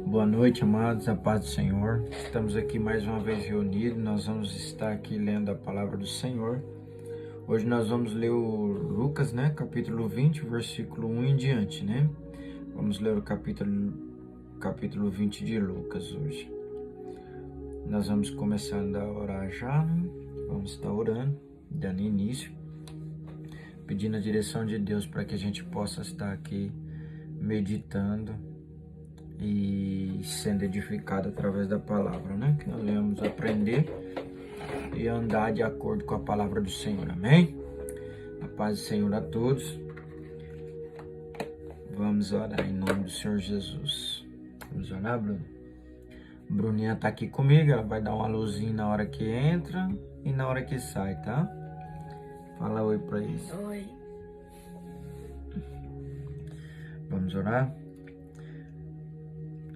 Boa noite, amados, a paz do Senhor. Estamos aqui mais uma vez reunidos, nós vamos estar aqui lendo a palavra do Senhor. Hoje nós vamos ler o Lucas, capítulo 20, versículo 1 em diante, Vamos ler o capítulo 20 de Lucas hoje. Nós vamos começando a orar já, Vamos estar orando, dando início, pedindo a direção de Deus para que a gente possa estar aqui meditando e sendo edificado através da palavra, que nós vamos aprender e andar de acordo com a palavra do Senhor, amém? A paz do Senhor a todos. Vamos orar em nome do Senhor Jesus. Vamos orar, Bruno? Bruninha tá aqui comigo, ela vai dar uma luzinha na hora que entra e na hora que sai, tá? Fala oi pra eles. Oi. Vamos orar?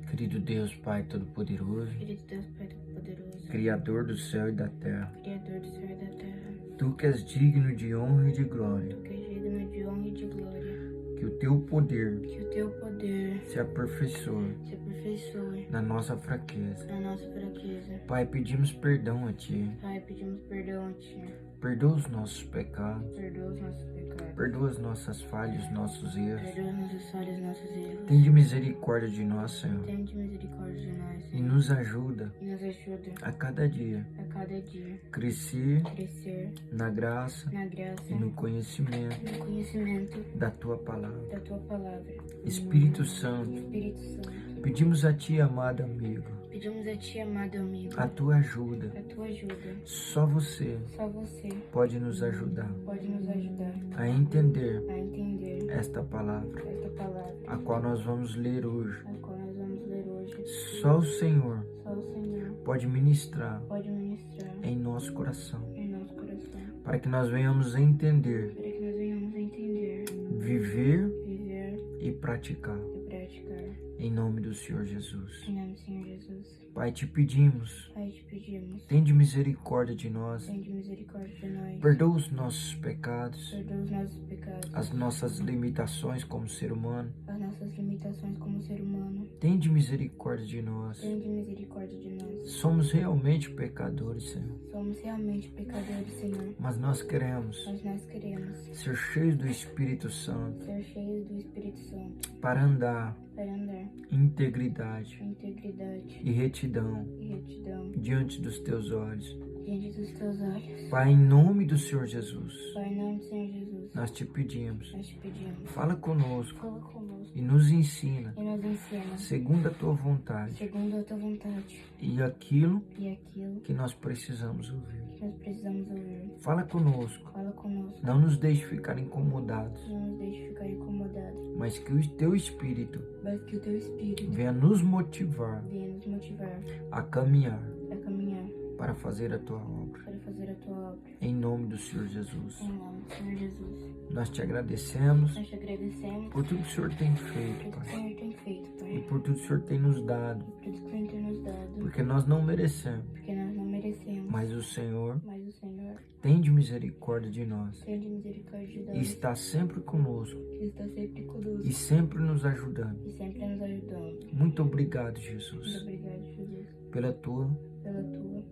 Querido Deus, Pai Todo-Poderoso, Querido Deus, Pai Todo-Poderoso, Criador do céu e da terra, Criador do céu e da terra, Tu que és digno de honra e de glória, Tu que és digno de honra e de glória, que o Teu poder que o Teu poder se aperfeiçoe se aperfeiçoe na nossa fraqueza. na nossa fraqueza. Pai, pedimos perdão a Ti, Pai, pedimos perdão a Ti, perdoa os nossos pecados, perdoa os nossos pecados, perdoa as nossas falhas, os nossos erros. perdoa as nossas falhas e nossos erros. Tende misericórdia de nós, Senhor, Tende misericórdia de nós, e nos ajuda e nos ajuda a cada dia a cada dia crescer crescer na graça na graça e no conhecimento e no conhecimento da Tua palavra. da Tua palavra. Espírito Santo, Espírito Santo, pedimos a Ti, amado amigo, pedimos a Ti, amado amigo, a Tua ajuda. a Tua ajuda. Só você Só você pode nos ajudar pode nos ajudar a entender a entender esta palavra, esta palavra, a qual nós vamos ler hoje. a qual nós vamos ler hoje. Só o Senhor Só o Senhor pode ministrar pode ministrar em nosso coração, em nosso coração, para que nós venhamos a entender, para que nós venhamos a entender, viver viver e praticar. e praticar. Em nome do Senhor Jesus. Em nome do Senhor Jesus. Pai, te pedimos, Pai, te pedimos, tende misericórdia de nós, tende misericórdia de nós, perdoa os nossos pecados, perdoa os nossos pecados, as nossas limitações como ser humano. as nossas limitações como ser humano, Tende misericórdia de nós. tende misericórdia de nós. Somos realmente pecadores, Senhor, Somos realmente pecadores, Senhor, mas nós queremos mas nós queremos ser cheios do Espírito Santo ser cheios do Espírito Santo para andar para andar em integridade em integridade e retidão e retidão diante dos teus olhos. diante dos teus olhos. Pai, em nome do Senhor Jesus, Pai, em nome do Senhor Jesus, nós te pedimos, nós te pedimos, fala conosco fala conosco e nos ensina, e nos ensina, segundo a tua vontade, segundo a tua vontade, e aquilo e aquilo que nós precisamos ouvir. que nós precisamos ouvir. Fala conosco, Fala conosco, não nos deixe ficar incomodados, não nos deixe ficar incomodados, mas que o teu Espírito mas que o teu Espírito venha nos motivar venha nos motivar a caminhar a caminhar para fazer a tua obra. para fazer a tua obra. Em nome do Senhor Jesus, Em nome do Senhor Jesus, nós te agradecemos nós te agradecemos por tudo que o Senhor tem feito, pelo que o Pai, Senhor tem feito, e Pai, por tudo que o Senhor tem nos dado, por tudo que o Senhor tem nos dado, porque nós não merecemos, porque nós não merecemos, mas o Senhor mas o Senhor tem de misericórdia de nós tem de misericórdia de e nós, está sempre conosco que está sempre conosco e sempre nos ajudando. e sempre nos ajudando. Muito obrigado, Muito Jesus, obrigado, Jesus, pela tua pela tua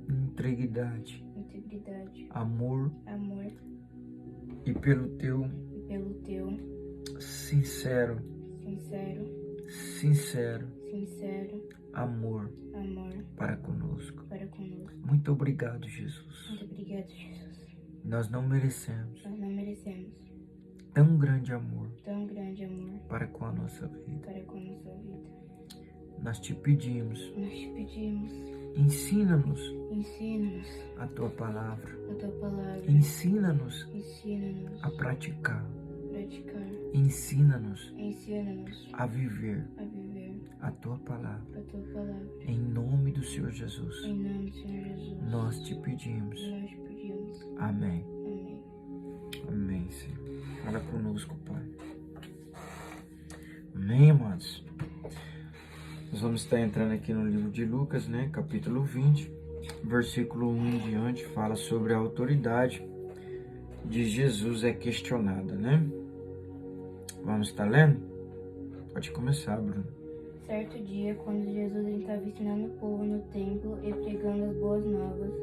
integridade, integridade, amor amor e pelo teu e pelo teu sincero sincero amor amor para conosco. para conosco. Muito obrigado, Jesus. Muito obrigado, Jesus. Nós não merecemos Nós não merecemos tão grande amor tão grande amor para com a nossa vida. para com a nossa vida. Nós te pedimos, Nós te pedimos, ensina-nos ensina-nos a tua palavra, a tua palavra, ensina-nos ensina-nos a praticar, praticar, ensina-nos ensina-nos a viver a viver a tua palavra. a tua palavra. Em nome do Senhor Jesus, Em nome do Senhor Jesus, nós te pedimos. nós te pedimos. Amém. Amém. Amém, Senhor. Fala conosco, Pai. Amém, amados. Nós vamos estar entrando aqui no livro de Lucas, capítulo 20, versículo 1 em diante, fala sobre a autoridade de Jesus é questionada, Vamos estar lendo? Pode começar, Bruno. Certo dia, quando Jesus estava ensinando o povo no templo e pregando as boas novas,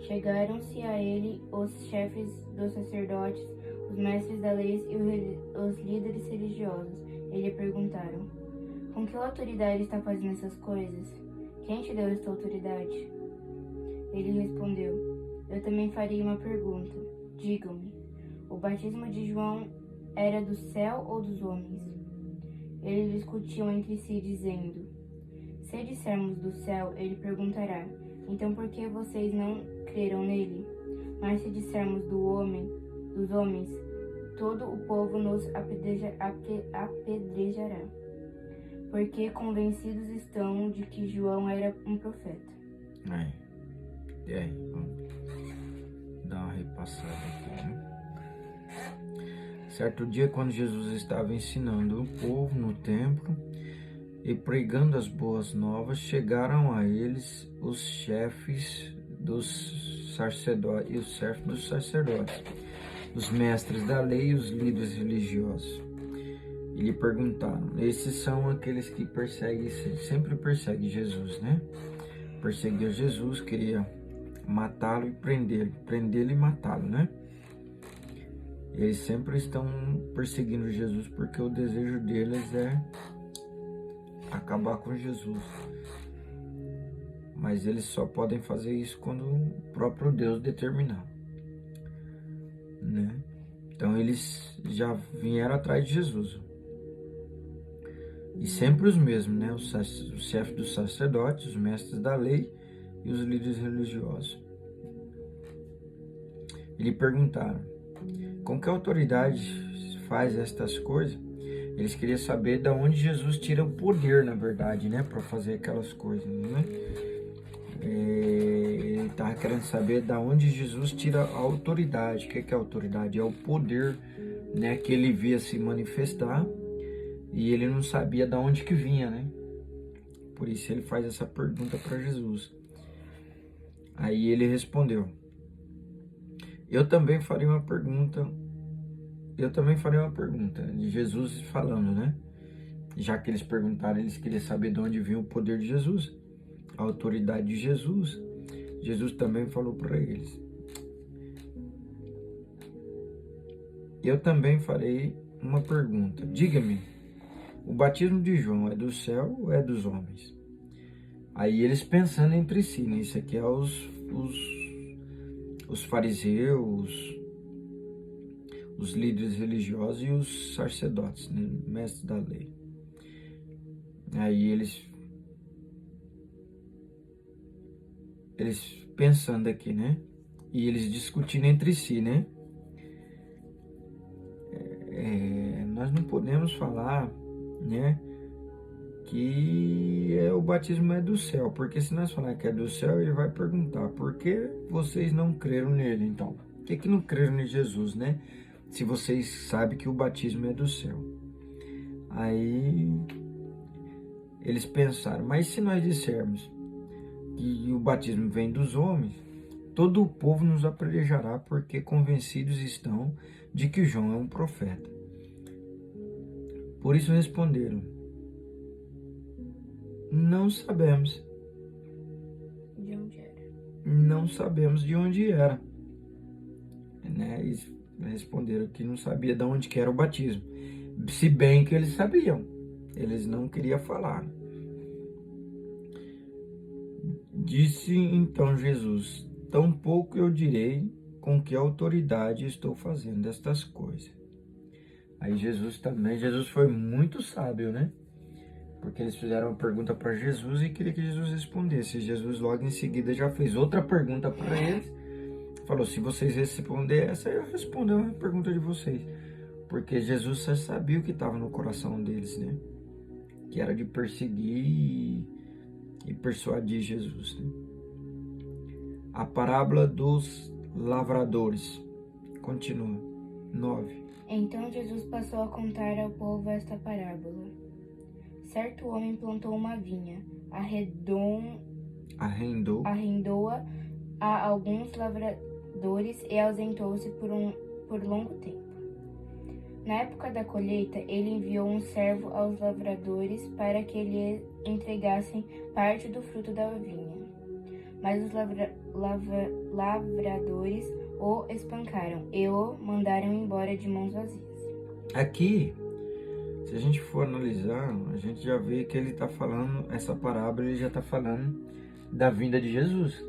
chegaram-se a ele os chefes dos sacerdotes, os mestres da lei e os líderes religiosos. E lhe perguntaram: com que autoridade está fazendo essas coisas? Quem te deu esta autoridade? Ele respondeu: eu também farei uma pergunta. Digam-me, o batismo de João era do céu ou dos homens? Eles discutiam entre si, dizendo: se dissermos do céu, ele perguntará: então por que vocês não creram nele? Mas se dissermos dos homens, todo o povo nos apedrejará, porque convencidos estão de que João era um profeta. E aí, vamos dar uma repassada aqui, né? Certo dia, quando Jesus estava ensinando o povo no templo e pregando as boas novas, chegaram a eles os chefes dos sacerdotes e os chefes dos sacerdotes, os mestres da lei e os líderes religiosos. E lhe perguntaram: esses são aqueles que sempre perseguem Jesus, né? Perseguia Jesus, queria matá-lo e prendê-lo e matá-lo, né? Eles sempre estão perseguindo Jesus porque o desejo deles é acabar com Jesus. Mas eles só podem fazer isso quando o próprio Deus determinar, né? Então eles já vieram atrás de Jesus. E sempre os mesmos, né? Os chefes dos sacerdotes, os mestres da lei e os líderes religiosos. E lhe perguntaram: com que autoridade faz estas coisas? Eles queriam saber de onde Jesus tira o poder, na verdade, né? Para fazer aquelas coisas, né? Ele estava querendo saber de onde Jesus tira a autoridade. O que é a autoridade? É o poder, né? Que ele via se manifestar e ele não sabia de onde que vinha, né? Por isso ele faz essa pergunta para Jesus. Aí ele respondeu: eu também farei uma pergunta de Jesus falando, né? Já que eles perguntaram, eles queriam saber de onde vinha o poder de Jesus, a autoridade de Jesus. Jesus também falou para eles: eu também farei uma pergunta. Diga-me, o batismo de João é do céu ou é dos homens? Aí eles pensando entre si, né? Isso aqui é os fariseus, os líderes religiosos e os sacerdotes, né? Mestres da lei. Aí eles pensando aqui, né? E eles discutindo entre si, né? Nós não podemos falar, né? Que o batismo é do céu, porque se nós falar que é do céu, ele vai perguntar: por que vocês não creram nele, então? Por que não creram em Jesus, né? Se vocês sabem que o batismo é do céu. Aí eles pensaram: mas se nós dissermos que o batismo vem dos homens, todo o povo nos apedrejará, porque convencidos estão de que João é um profeta. Por isso responderam: não sabemos. De onde era? Não sabemos de onde era. Né? Eles responderam que não sabia de onde que era o batismo. Se bem que eles sabiam. Eles não queriam falar. Disse então Jesus: tampouco eu direi com que autoridade estou fazendo estas coisas. Aí Jesus foi muito sábio, né? Porque eles fizeram uma pergunta para Jesus e queria que Jesus respondesse. Jesus logo em seguida já fez outra pergunta para eles. Falou: se vocês responderem essa, eu respondo a pergunta de vocês. Porque Jesus já sabia o que estava no coração deles, né? Que era de perseguir e persuadir Jesus, né? A parábola dos lavradores. Continua. 9. Então Jesus passou a contar ao povo esta parábola. Certo homem plantou uma vinha, arrendou-a a alguns lavradores e ausentou-se por longo tempo. Na época da colheita, ele enviou um servo aos lavradores para que lhe entregassem parte do fruto da vinha. Mas os lavradores o espancaram e o mandaram embora de mãos vazias. Aqui, se a gente for analisar, a gente já vê que ele está falando, essa parábola, ele já está falando da vinda de Jesus,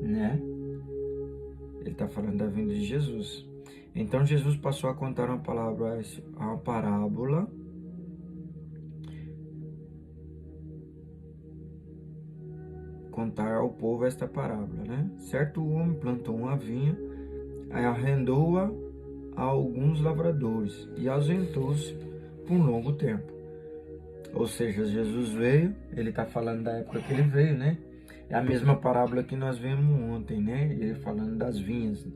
né? Ele está falando da vinda de Jesus. Então Jesus passou a contar uma parábola contar ao povo esta parábola, né? Certo homem plantou uma vinha, arrendou-a a alguns lavradores e ausentou-se por um longo tempo. Ou seja, Jesus veio, ele está falando da época que ele veio, né? É a mesma parábola que nós vimos ontem, né? Ele falando das vinhas,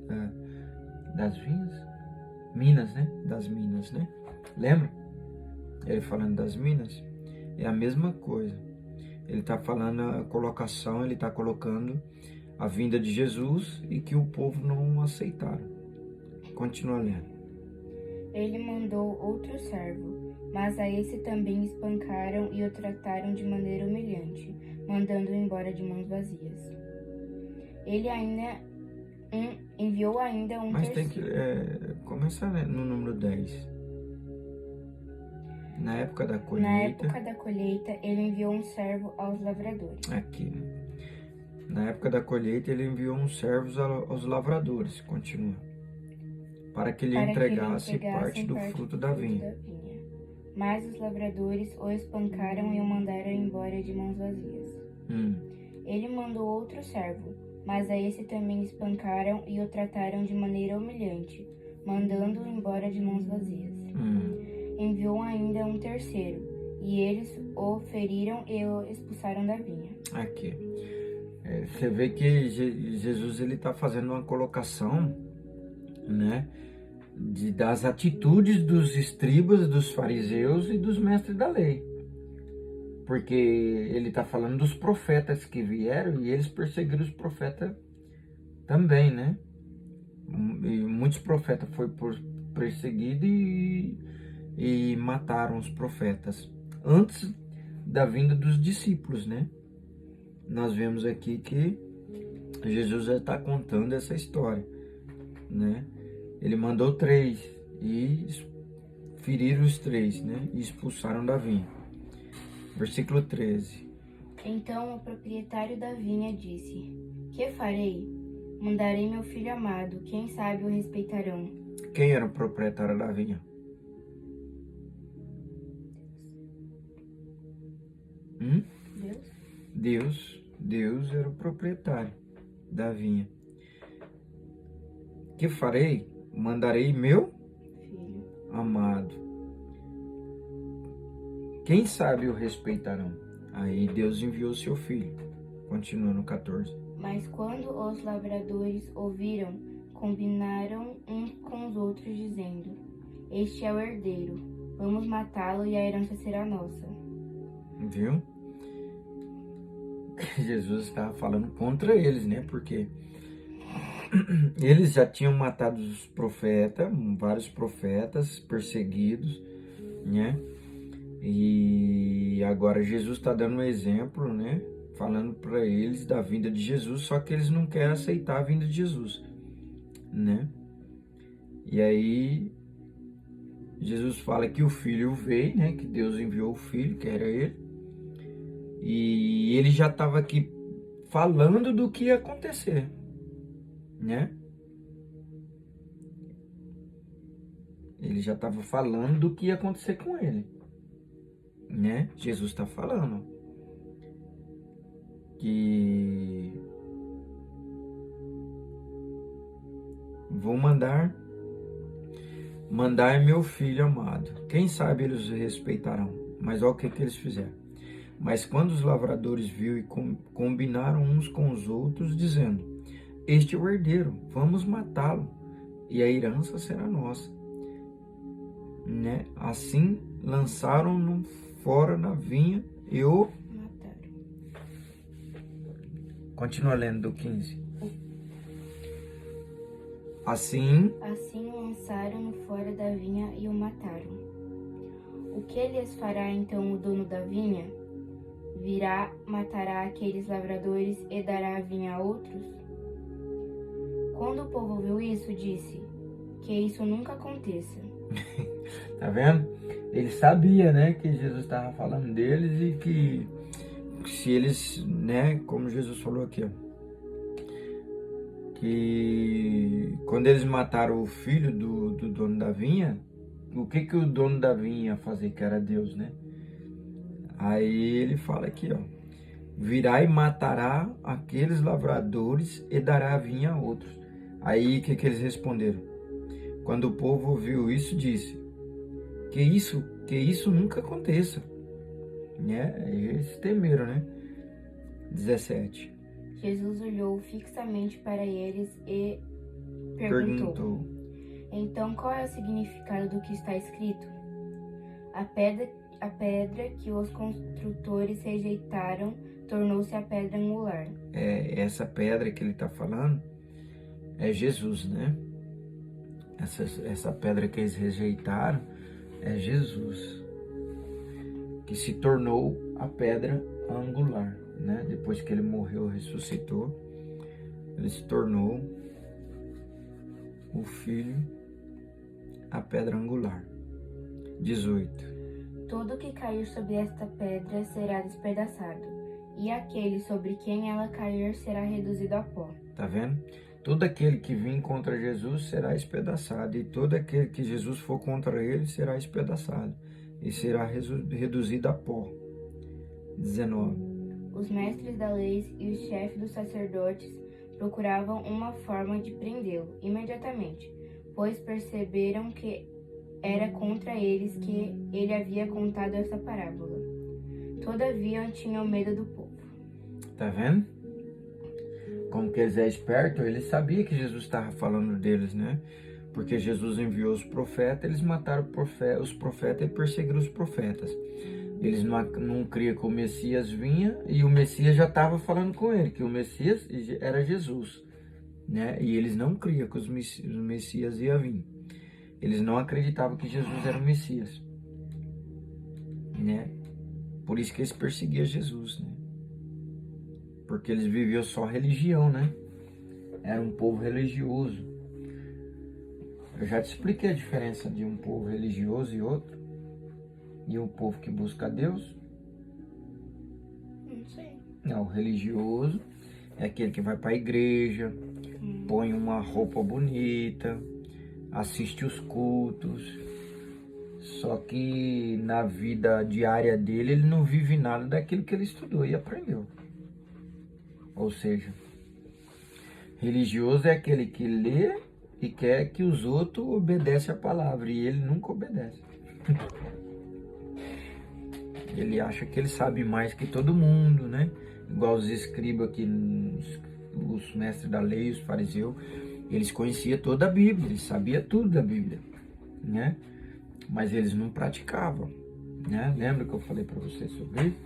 das vinhas? Minas, né? Das minas, né? Lembra? Ele falando das minas. É a mesma coisa. Ele está falando a colocação, ele está colocando a vinda de Jesus e que o povo não aceitaram. Continua lendo. Ele mandou outro servo, mas a esse também espancaram e o trataram de maneira humilhante, mandando-o embora de mãos vazias. Ele enviou ainda um Mas terceiro. tem que começar, né, no número 10. Na época da colheita. Na época da colheita, ele enviou um servo aos lavradores. Aqui, né? Na época da colheita, ele enviou uns servos aos lavradores. Continua. Para que lhe entregasse parte do fruto da vinha. Mas os lavradores o espancaram e o mandaram embora de mãos vazias. Ele mandou outro servo, mas a esse também espancaram e o trataram de maneira humilhante, mandando-o embora de mãos vazias. Enviou ainda um terceiro, e eles o feriram e o expulsaram da vinha. Aqui. Você vê que Jesus ele está fazendo uma colocação, né, das atitudes dos escribas, dos fariseus e dos mestres da lei. Porque ele está falando dos profetas que vieram e eles perseguiram os profetas também, né? E muitos profetas foram perseguidos e mataram os profetas antes da vinda dos discípulos, né? Nós vemos aqui que Jesus já está contando essa história, né? Ele mandou 3 e feriram os 3, né? E expulsaram da vinha. Versículo 13. Então o proprietário da vinha disse: Que farei? Mandarei meu filho amado, quem sabe o respeitarão. Quem era o proprietário da vinha? Deus? Deus era o proprietário da vinha. Que farei? Mandarei meu Filho. amado. Quem sabe o respeitarão? Aí Deus enviou seu filho. Continua no 14. Mas quando os lavradores ouviram, combinaram uns com os outros, dizendo: Este é o herdeiro, vamos matá-lo e a herança será nossa. Viu? Jesus estava falando contra eles, né? Porque eles já tinham matado os profetas, vários profetas perseguidos, né? E agora Jesus está dando um exemplo, né? Falando para eles da vinda de Jesus, só que eles não querem aceitar a vinda de Jesus, né? E aí Jesus fala que o filho veio, né? Que Deus enviou o filho, que era ele. E ele já estava aqui falando do que ia acontecer, né? Ele já estava falando do que ia acontecer com ele, né? Jesus está falando que vou mandar meu filho amado. Quem sabe eles o respeitarão. Mas olha o que eles fizeram. Mas quando os lavradores viram e combinaram uns com os outros, dizendo: Este é o herdeiro, vamos matá-lo, e a herança será nossa. Né? Assim lançaram-no fora na vinha e o Mataram. Continua lendo do 15. Assim, o lançaram-no fora da vinha e o mataram. O que lhes fará então o dono da vinha? Virá, matará aqueles lavradores e dará a vinha a outros? Quando o povo ouviu isso, disse: que isso nunca aconteça. tá vendo? Ele sabia, né, que Jesus estava falando deles e que se eles, né, como Jesus falou aqui, ó, que quando eles mataram o filho do dono da vinha, o que o dono da vinha ia fazer, que era Deus, né? Aí ele fala aqui, ó, virá e matará aqueles lavradores e dará a vinha a outros. Aí o que eles responderam? Quando o povo ouviu isso, disse: que isso nunca aconteça, né? Eles temeram, né? 17. Jesus olhou fixamente para eles e perguntou: então qual é o significado do que está escrito? A pedra que os construtores rejeitaram tornou-se a pedra angular. Essa pedra que ele está falando é Jesus, né? Essa pedra que eles rejeitaram é Jesus, que se tornou a pedra angular, né? Depois que ele morreu, ressuscitou, ele se tornou o Filho, a pedra angular. 18. Todo que cair sobre esta pedra será despedaçado, e aquele sobre quem ela cair será reduzido a pó. Tá vendo? Todo aquele que vir contra Jesus será espedaçado, e todo aquele que Jesus for contra ele será espedaçado, e será reduzido a pó. 19. Os mestres da lei e os chefes dos sacerdotes procuravam uma forma de prendê-lo imediatamente, pois perceberam que era contra eles que ele havia contado essa parábola. Todavia tinham medo do povo. Tá vendo? Como que eles é esperto, ele sabia que Jesus estava falando deles, né? Porque Jesus enviou os profetas, eles mataram os profetas e perseguiram os profetas. Eles não criam que o Messias vinha e o Messias já estava falando com ele, que o Messias era Jesus, né? E eles não criam que o Messias ia vir. Eles não acreditavam que Jesus era o Messias, né? Por isso que eles perseguiam Jesus, né? Porque eles viviam só religião, né? Era um povo religioso. Eu já te expliquei a diferença de um povo religioso e outro. E um povo que busca a Deus. Não sei. Não, o religioso é aquele que vai para a igreja, põe uma roupa bonita, assiste os cultos. Só que na vida diária dele, ele não vive nada daquilo que ele estudou e aprendeu. Ou seja, religioso é aquele que lê e quer que os outros obedecem a palavra, e ele nunca obedece. Ele acha que ele sabe mais que todo mundo, né? Igual os escribas aqui, os mestres da lei, os fariseus, eles conheciam toda a Bíblia, eles sabiam tudo da Bíblia, né? Mas eles não praticavam, né? Lembra que eu falei para vocês sobre isso?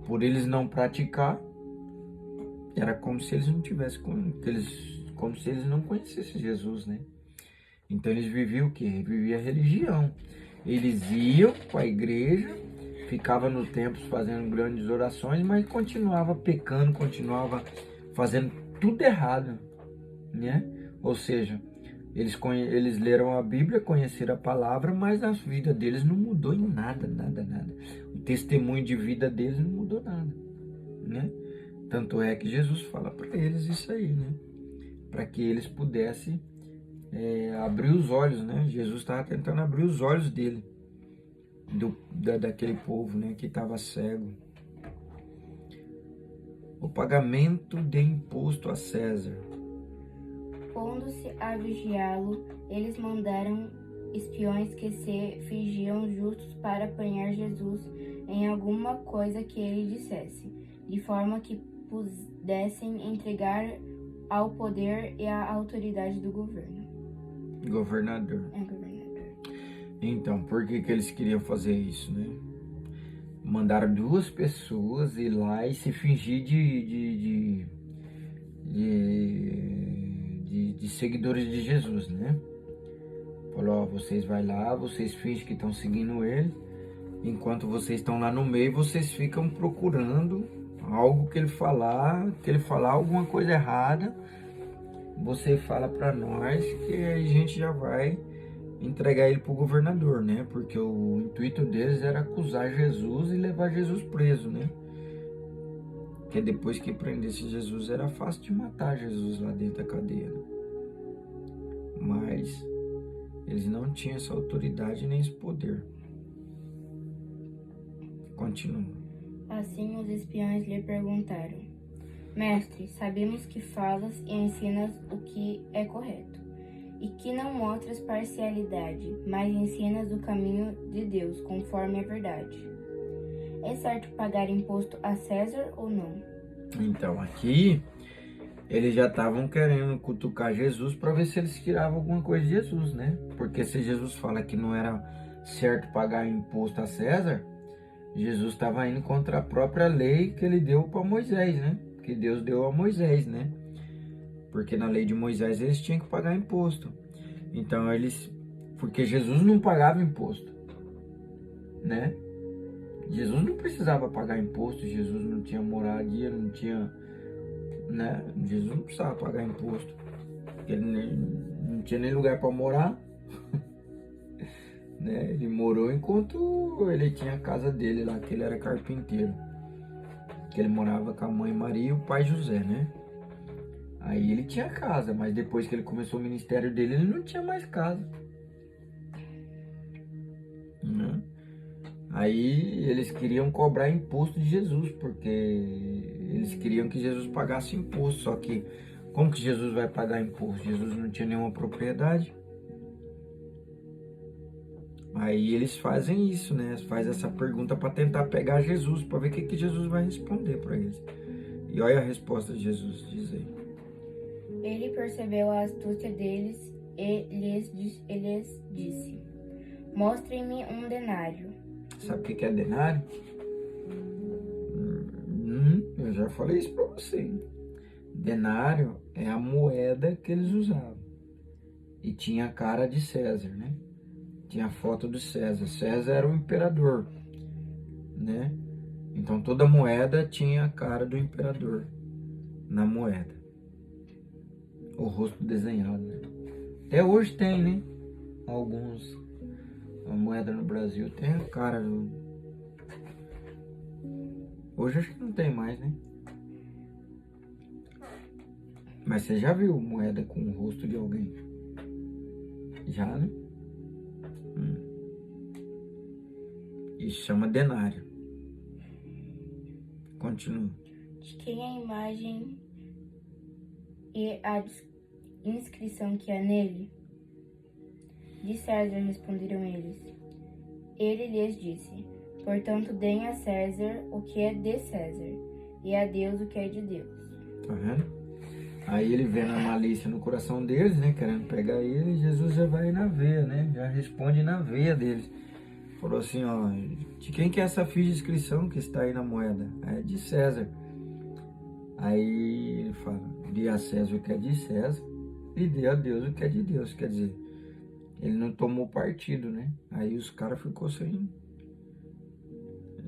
Por eles não praticar, era como se eles não tivessem, como se eles não conhecessem Jesus, né? Então eles viviam o quê? Viviam a religião. Eles iam para a igreja, ficava no templo fazendo grandes orações, mas continuava pecando, continuava fazendo tudo errado, né? Ou seja, eles leram a Bíblia, conheceram a palavra, mas a vida deles não mudou em nada, nada, nada. O testemunho de vida deles não mudou nada, né? Tanto é que Jesus fala para eles isso aí, né? Para que eles pudessem abrir os olhos, né? Jesus estava tentando abrir os olhos dele, daquele povo, né? Que estava cego. O pagamento de imposto a César. Pondo-se a vigiá-lo, eles mandaram espiões que se fingiam justos para apanhar Jesus em alguma coisa que ele dissesse, de forma que pudessem entregar ao poder e à autoridade do governo. Governador. Governador. Então, por que eles queriam fazer isso, né? Mandaram 2 pessoas ir lá e se fingir de de seguidores de Jesus, né? Falou, ó, vocês vai lá, vocês fingem que estão seguindo ele, enquanto vocês estão lá no meio, vocês ficam procurando algo que ele falar alguma coisa errada, você fala para nós que a gente já vai entregar ele pro governador, né? Porque o intuito deles era acusar Jesus e levar Jesus preso, né? Porque depois que prendesse Jesus era fácil de matar Jesus lá dentro da cadeia, né? Mas eles não tinham essa autoridade nem esse poder. Continua. Assim os espiões lhe perguntaram: Mestre, sabemos que falas e ensinas o que é correto, e que não mostras parcialidade, mas ensinas o caminho de Deus conforme a verdade. É certo pagar imposto a César ou não? Então, aqui eles já estavam querendo cutucar Jesus para ver se eles tiravam alguma coisa de Jesus, né? Porque se Jesus fala que não era certo pagar imposto a César, Jesus estava indo contra a própria lei que ele deu para Moisés, né? Que Deus deu a Moisés, né? Porque na lei de Moisés eles tinham que pagar imposto. Então porque Jesus não pagava imposto, né? Jesus não precisava pagar imposto, Jesus não tinha moradia, não tinha, né? Jesus não precisava pagar imposto. Ele não tinha nem lugar para morar, né? Ele morou enquanto ele tinha a casa dele lá, que ele era carpinteiro. Que ele morava com a mãe Maria e o pai José, né? Aí ele tinha casa, mas depois que ele começou o ministério dele, ele não tinha mais casa, né? Aí eles queriam cobrar imposto de Jesus, porque eles queriam que Jesus pagasse imposto. Só que como que Jesus vai pagar imposto? Jesus não tinha nenhuma propriedade. Aí eles fazem isso, né? Faz essa pergunta para tentar pegar Jesus, para ver o que Jesus vai responder para eles. E olha a resposta de Jesus, diz aí. Ele percebeu a astúcia deles e lhes disse: Mostrem-me um denário. Sabe o que é denário? Eu já falei isso para você. Denário é a moeda que eles usavam. E tinha a cara de César, né? Tinha a foto do César. César era o imperador, né? Então toda moeda tinha a cara do imperador na moeda. O rosto desenhado, né? Até hoje tem, né? A moeda no Brasil tem a cara do... Hoje acho que não tem mais, né? Mas você já viu moeda com o rosto de alguém? Já, né? Isso chama denário. Continua. De quem a imagem e a inscrição que há nele? De César, responderam eles. Ele lhes disse: Portanto, deem a César o que é de César, e a Deus o que é de Deus. Tá vendo? Aí ele vê na malícia no coração deles, né? Querendo pegar ele, Jesus já vai na veia, né? Já responde na veia deles. Falou assim, ó, de quem que é essa ficha de inscrição que está aí na moeda? É de César. Aí ele fala, dê a César o que é de César e dê a Deus o que é de Deus. Quer dizer, ele não tomou partido, né? Aí os caras ficou sem...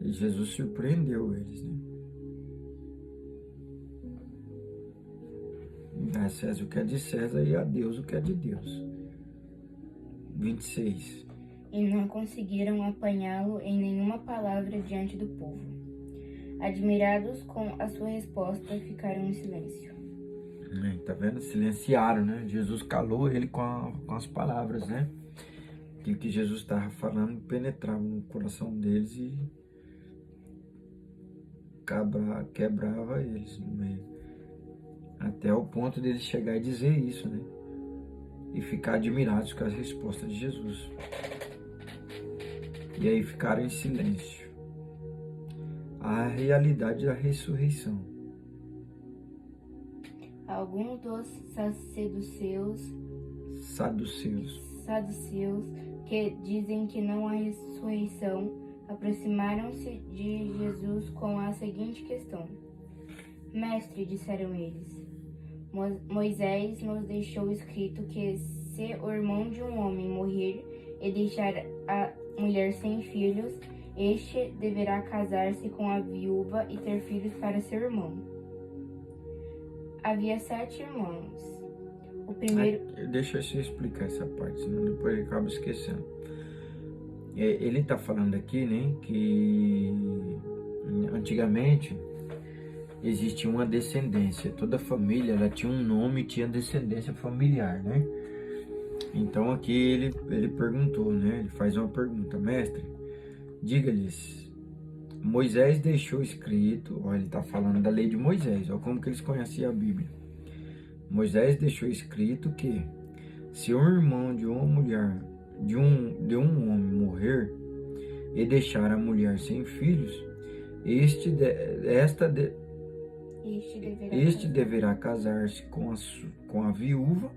E Jesus surpreendeu eles, né? Dá a César o que é de César e a Deus o que é de Deus. 26. E não conseguiram apanhá-lo em nenhuma palavra diante do povo. Admirados com a sua resposta, ficaram em silêncio. Tá vendo? Silenciaram, né? Jesus calou ele com as palavras, né? Aquilo que Jesus estava falando penetrava no coração deles e quebrava eles no meio. Até o ponto deles chegar e dizer isso, né? E ficar admirados com a resposta de Jesus. E aí ficaram em silêncio. A realidade da ressurreição. Alguns dos saduceus, que dizem que não há ressurreição, aproximaram-se de Jesus com a seguinte questão: Mestre, disseram eles, Moisés nos deixou escrito que se o irmão de um homem morrer e deixar a mulher sem filhos, este deverá casar-se com a viúva e ter filhos para seu irmão. Havia 7 irmãos. O primeiro... Deixa eu explicar essa parte, senão depois ele acaba esquecendo. Ele está falando aqui, né, que antigamente existia uma descendência. Toda família, ela tinha um nome e tinha descendência familiar, né? Então aqui ele perguntou, né? Ele faz uma pergunta: mestre, diga-lhes, Moisés deixou escrito, ó, ele está falando da lei de Moisés, ó, como que eles conheciam a Bíblia. Moisés deixou escrito que se um irmão de uma mulher, de um homem morrer e deixar a mulher sem filhos, este deverá casar-se com a viúva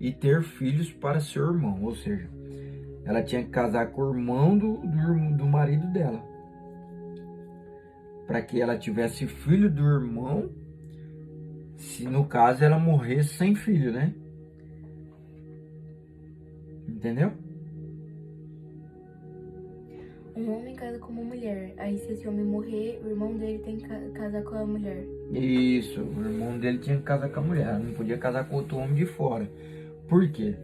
e ter filhos para seu irmão. Ou seja, ela tinha que casar com o irmão do marido dela, para que ela tivesse filho do irmão, se no caso ela morresse sem filho, né? Entendeu? Um homem casa com uma mulher. Aí se esse homem morrer, o irmão dele tem que casar com a mulher. Isso, o irmão dele tinha que casar com a mulher. Ela não podia casar com outro homem de fora. Por quê?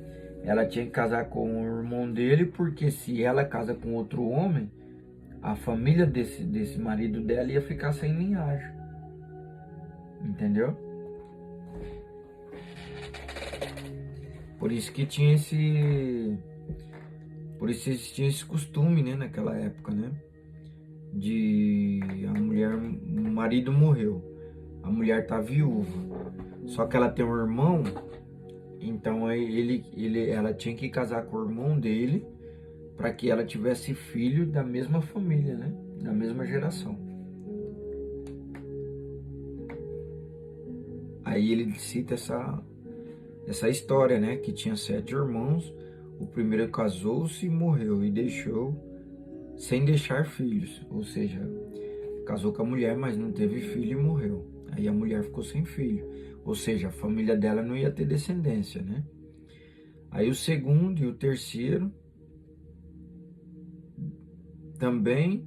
Ela tinha que casar com o irmão dele, porque se ela casa com outro homem, a família desse marido dela ia ficar sem linhagem. Entendeu? Por isso que tinha Por isso existia esse costume, né, naquela época, né? O marido morreu, a mulher tá viúva, só que ela tem um irmão, então ela tinha que casar com o irmão dele para que ela tivesse filho da mesma família, né? Da mesma geração. Aí ele cita essa história, né? Que tinha 7 irmãos. O primeiro casou-se e morreu e deixou sem deixar filhos. Ou seja, casou com a mulher, mas não teve filho e morreu. Aí a mulher ficou sem filho. Ou seja, a família dela não ia ter descendência, né? Aí o segundo e o terceiro também,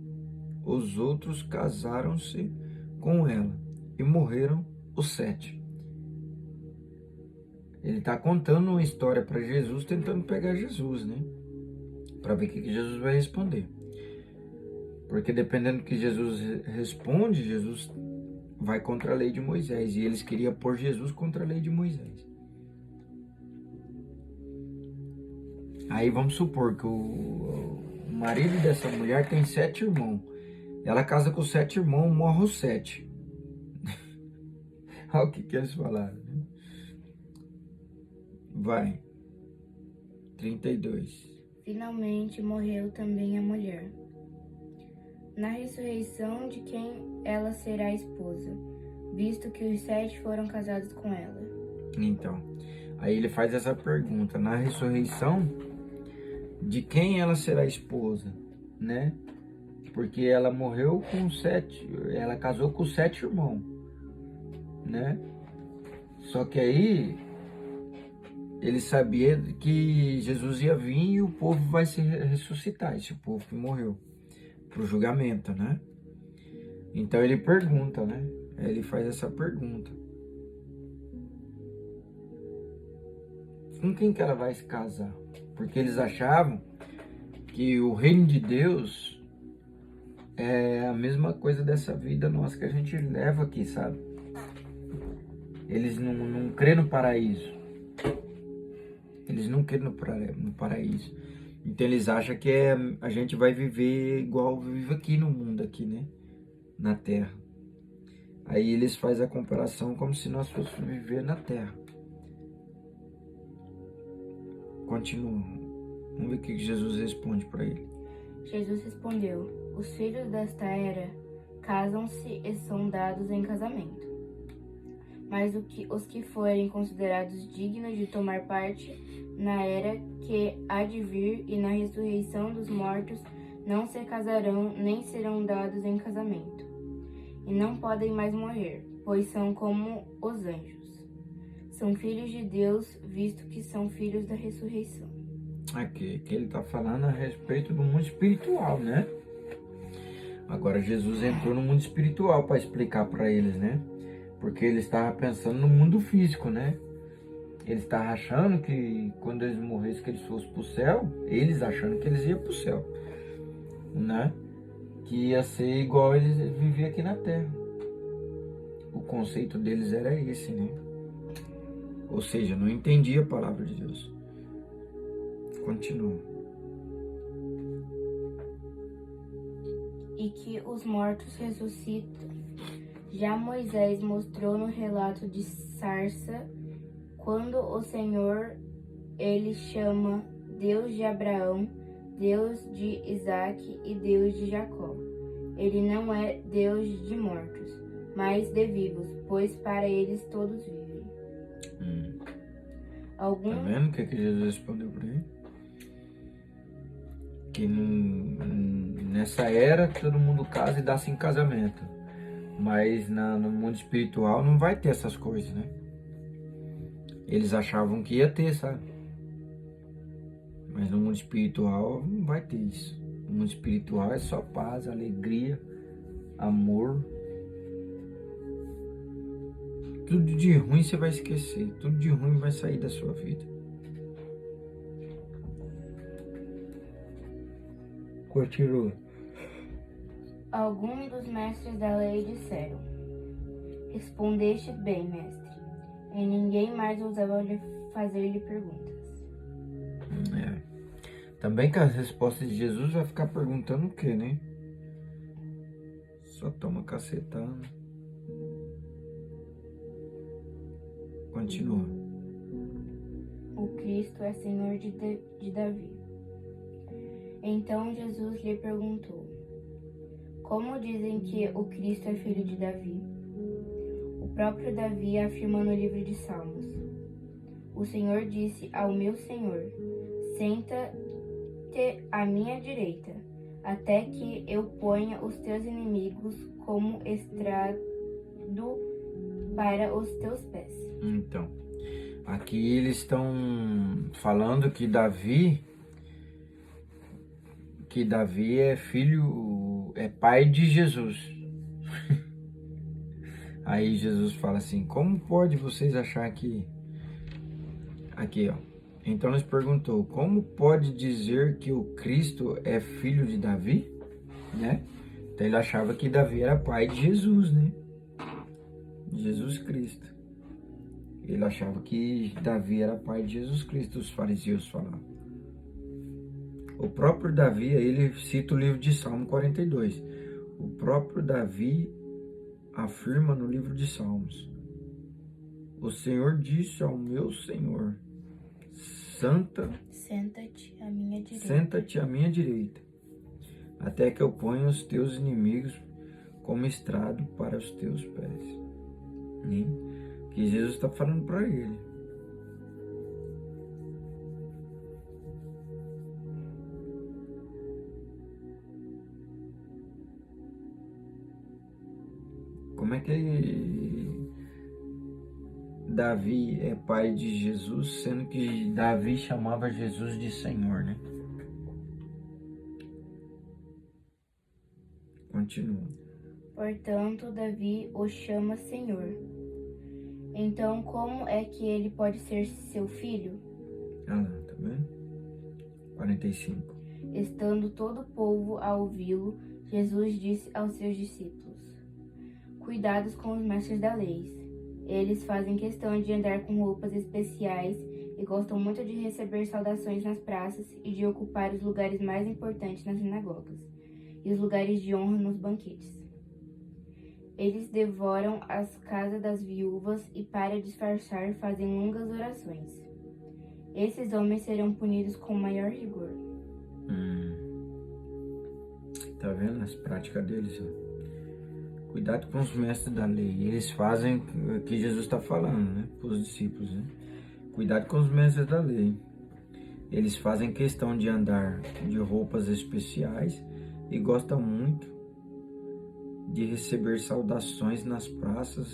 os outros casaram-se com ela e morreram os 7. Ele está contando uma história para Jesus, tentando pegar Jesus, né? Para ver o que Jesus vai responder. Porque dependendo do que Jesus responde, Jesus vai contra a lei de Moisés. E eles queriam pôr Jesus contra a lei de Moisés. Aí vamos supor que o marido dessa mulher tem 7 irmãos. Ela casa com 7 irmãos, morre os 7. Olha o que eles falaram, né? Vai. 32. Finalmente morreu também a mulher. Na ressurreição de quem ela será esposa, visto que os 7 foram casados com ela. Então, aí ele faz essa pergunta. Na ressurreição, de quem ela será esposa, né? Porque ela morreu com 7, ela casou com 7 irmãos, né? Só que aí ele sabia que Jesus ia vir e o povo vai se ressuscitar, esse povo que morreu, para o julgamento, né? Então ele pergunta, né? Ele faz essa pergunta: com quem que ela vai se casar? Porque eles achavam que o reino de Deus é a mesma coisa dessa vida nossa que a gente leva aqui, sabe? Eles não crêem no paraíso. Eles não querem no paraíso. Então eles acham que a gente vai viver igual vive aqui no mundo, aqui, né? Na Terra. Aí eles fazem a comparação como se nós fôssemos viver na Terra. Continua. Vamos ver o que Jesus responde para ele. Jesus respondeu: os filhos desta era casam-se e são dados em casamento. Mas os que forem considerados dignos de tomar parte na era que há de vir e na ressurreição dos mortos não se casarão nem serão dados em casamento. E não podem mais morrer, pois são como os anjos. são filhos de Deus, visto que são filhos da ressurreição. Aqui, que ele está falando a respeito do mundo espiritual, né? Agora Jesus entrou no mundo espiritual para explicar para eles, né? Porque ele estava pensando no mundo físico, né? Eles estavam achando que quando eles morressem, que eles fossem para o céu, eles achando que eles iam para o céu, né? Que ia ser igual eles viviam aqui na Terra. O conceito deles era esse, né? Ou seja, não entendia a palavra de Deus. Continua. E que os mortos ressuscitam. Já Moisés mostrou no relato de Sarsa, quando o Senhor ele chama Deus de Abraão, Deus de Isaque e Deus de Jacó. Ele não é Deus de mortos, mas de vivos, pois para eles todos vivem. Tá vendo o que Jesus respondeu para ele? Que nessa era todo mundo casa e dá-se em casamento. Mas no mundo espiritual não vai ter essas coisas, né? Eles achavam que ia ter, sabe? Mas no mundo espiritual não vai ter isso. No mundo espiritual é só paz, alegria, amor. Tudo de ruim você vai esquecer. Tudo de ruim vai sair da sua vida. Continua. Alguns dos mestres da lei disseram: Respondeste bem, mestre. E ninguém mais ousava fazer-lhe perguntas. Também que as respostas de Jesus vai ficar perguntando o quê, né? Só toma cacetada. Continua. O Cristo é Senhor de Davi. Então Jesus lhe perguntou: Como dizem que o Cristo é filho de Davi? O próprio Davi afirma no livro de Salmos: O Senhor disse ao meu Senhor: Senta-te à minha direita, até que eu ponha os teus inimigos como estrado para os teus pés. Então, aqui eles estão falando que Davi é filho, é pai de Jesus. Aí Jesus fala assim: como pode vocês achar que... Aqui, ó. Então nos perguntou: como pode dizer que o Cristo é filho de Davi? Né? Então ele achava que Davi era pai de Jesus, né? Jesus Cristo. Ele achava que Davi era pai de Jesus Cristo, os fariseus falavam. O próprio Davi, ele cita o livro de Salmo 42. O próprio Davi afirma no livro de Salmos: o Senhor disse ao meu Senhor: Senta-te à minha direita, até que eu ponha os teus inimigos como estrado para os teus pés. Que Jesus está falando para ele. Como é que Davi é pai de Jesus, sendo que Davi chamava Jesus de Senhor, né? Continua. Portanto, Davi o chama Senhor. Então, como é que ele pode ser seu filho? Ah lá, tá vendo? 45. Estando todo o povo a ouvi-lo, Jesus disse aos seus discípulos: Cuidados com os mestres da lei. Eles fazem questão de andar com roupas especiais e gostam muito de receber saudações nas praças e de ocupar os lugares mais importantes nas sinagogas e os lugares de honra nos banquetes. Eles devoram as casas das viúvas e, para disfarçar, fazem longas orações. Esses homens serão punidos com maior rigor. Tá vendo as práticas deles? Ó? Cuidado com os mestres da lei. Eles fazem o que Jesus está falando, né? Para os discípulos, né? Cuidado com os mestres da lei. Eles fazem questão de andar de roupas especiais e gostam muito de receber saudações nas praças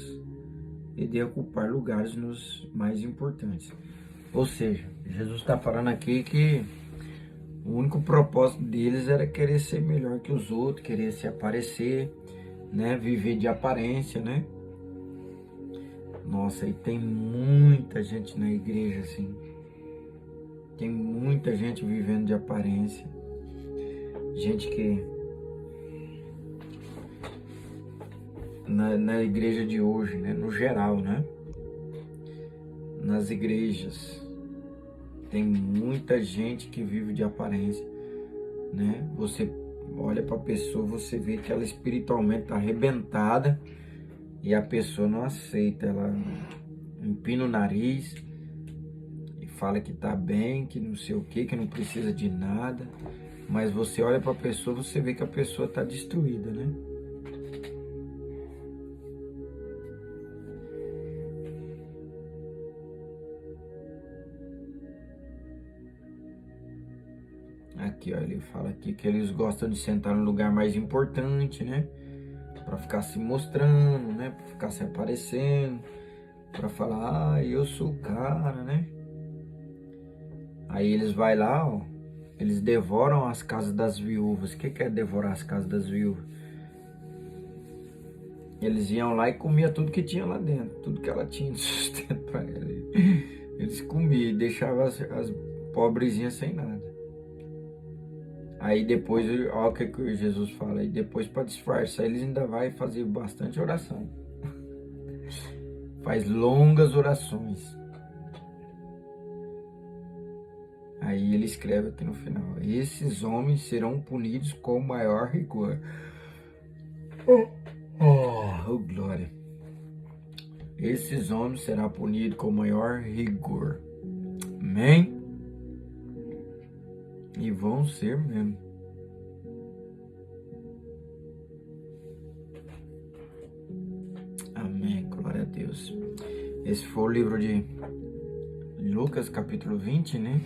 e de ocupar lugares nos mais importantes. Ou seja, Jesus está falando aqui que o único propósito deles era querer ser melhor que os outros, querer se aparecer, né? Viver de aparência, né? Nossa, e tem muita gente na igreja assim. Tem muita gente vivendo de aparência. Gente que na igreja de hoje, né? No geral, né? Nas igrejas tem muita gente que vive de aparência, né? Você olha para a pessoa, você vê que ela espiritualmente está arrebentada e a pessoa não aceita, ela empina o nariz e fala que tá bem, que não sei o que não precisa de nada, mas você olha para a pessoa, você vê que a pessoa está destruída, né? Aqui, ó, ele fala aqui que eles gostam de sentar no lugar mais importante, né? Para ficar se mostrando, né? Para ficar se aparecendo, para falar, ah, eu sou o cara, né? Aí eles vai lá, ó, eles devoram as casas das viúvas. O que é devorar as casas das viúvas? Eles iam lá e comiam tudo que tinha lá dentro, tudo que ela tinha de sustento para ela. Eles comiam e deixavam as pobrezinhas sem nada. Aí depois, olha o que Jesus fala, aí depois para disfarçar, eles ainda vai fazer bastante oração. Faz longas orações. Aí ele escreve aqui no final, esses homens serão punidos com maior rigor. Oh, glória. Esses homens serão punidos com maior rigor. Amém? E vão ser mesmo. Amém, glória a Deus. Esse foi o livro de Lucas, capítulo 20, né?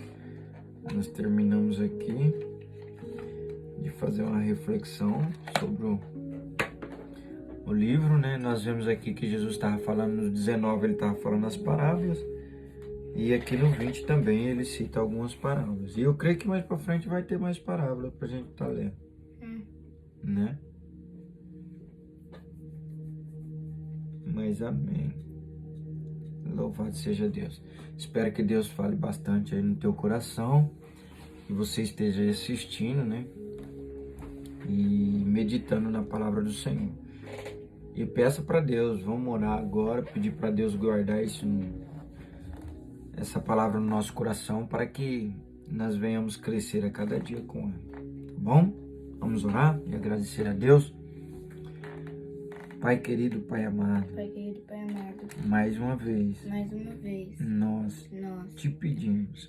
Nós terminamos aqui de fazer uma reflexão sobre o livro, né? Nós vemos aqui que Jesus estava falando no 19, ele estava falando as parábolas. E aqui no 20 também ele cita algumas parábolas. E eu creio que mais para frente vai ter mais parábolas para a gente estar lendo. Né? Mas amém. Louvado seja Deus. Espero que Deus fale bastante aí no teu coração. Que você esteja assistindo, né? E meditando na palavra do Senhor. E peça para Deus, vamos orar agora, pedir para Deus guardar essa palavra no nosso coração para que nós venhamos crescer a cada dia com ela. Tá bom? Vamos orar e agradecer a Deus. Pai querido, Pai amado. Pai querido, Pai amado. Mais uma vez. Nós te pedimos.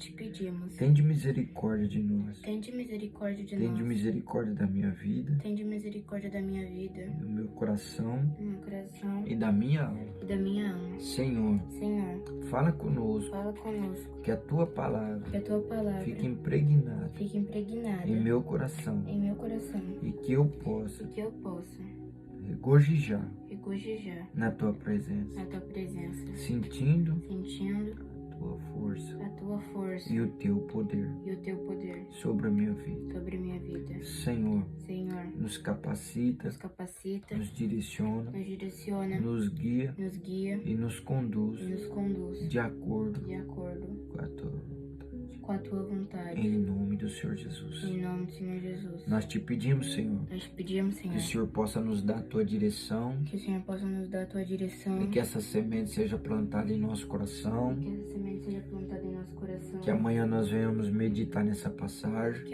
Tende misericórdia de nós. Tende misericórdia de Tende nós. misericórdia da minha vida. Tende misericórdia da minha vida. Do meu coração. Do meu coração. E da minha alma. E da minha alma. Senhor. Fala conosco. Fala conosco. Que a tua palavra. Que a tua palavra. Fique impregnada. Fique impregnada. Em meu coração. Em meu coração. E que eu possa. Regozijar na tua presença, sentindo a tua força e o teu poder sobre a minha vida. Senhor, nos capacita, nos direciona, nos guia e nos conduz de acordo com a tua vontade. Em nome do Senhor Jesus. Nós te pedimos, Senhor, que o Senhor possa nos dar a tua direção. E que essa semente seja plantada em nosso coração. Que amanhã nós venhamos meditar nessa passagem.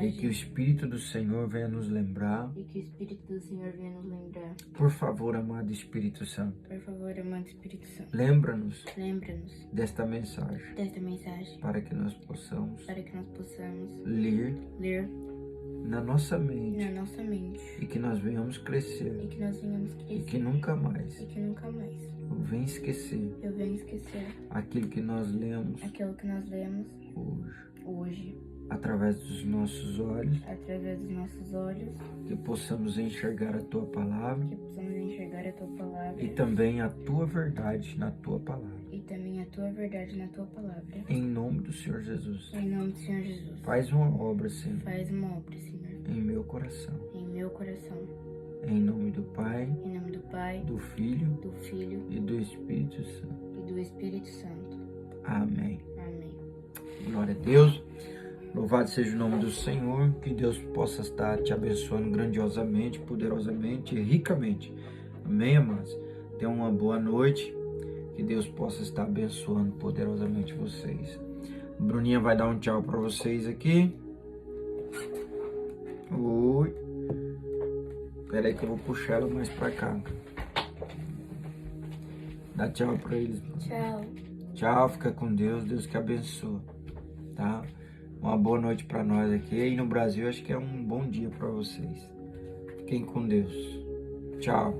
E que o Espírito do Senhor venha nos lembrar. Por favor, amado Espírito Santo. Lembra-nos desta mensagem. Para que nós possamos ler na nossa mente e que nós venhamos crescer e que nunca mais eu venha esquecer aquilo que nós lemos hoje. através dos nossos olhos, que possamos enxergar a Tua palavra e também a Tua verdade na Tua palavra. Em nome do Senhor Jesus. Faz uma obra, Senhor, em meu coração. Em nome do Pai, do Filho e do Espírito Santo. Amém. Glória a Deus. Louvado seja o nome do Senhor. Que Deus possa estar te abençoando grandiosamente, poderosamente e ricamente. Amém, amados? Tenham uma boa noite. Que Deus possa estar abençoando poderosamente vocês. Bruninha vai dar um tchau para vocês aqui. Oi. Espera aí que eu vou puxar ela mais para cá. Dá tchau para eles. Tchau, fica com Deus. Deus que abençoe. Tá? Uma boa noite para nós aqui. E no Brasil acho que é um bom dia para vocês. Fiquem com Deus. Tchau.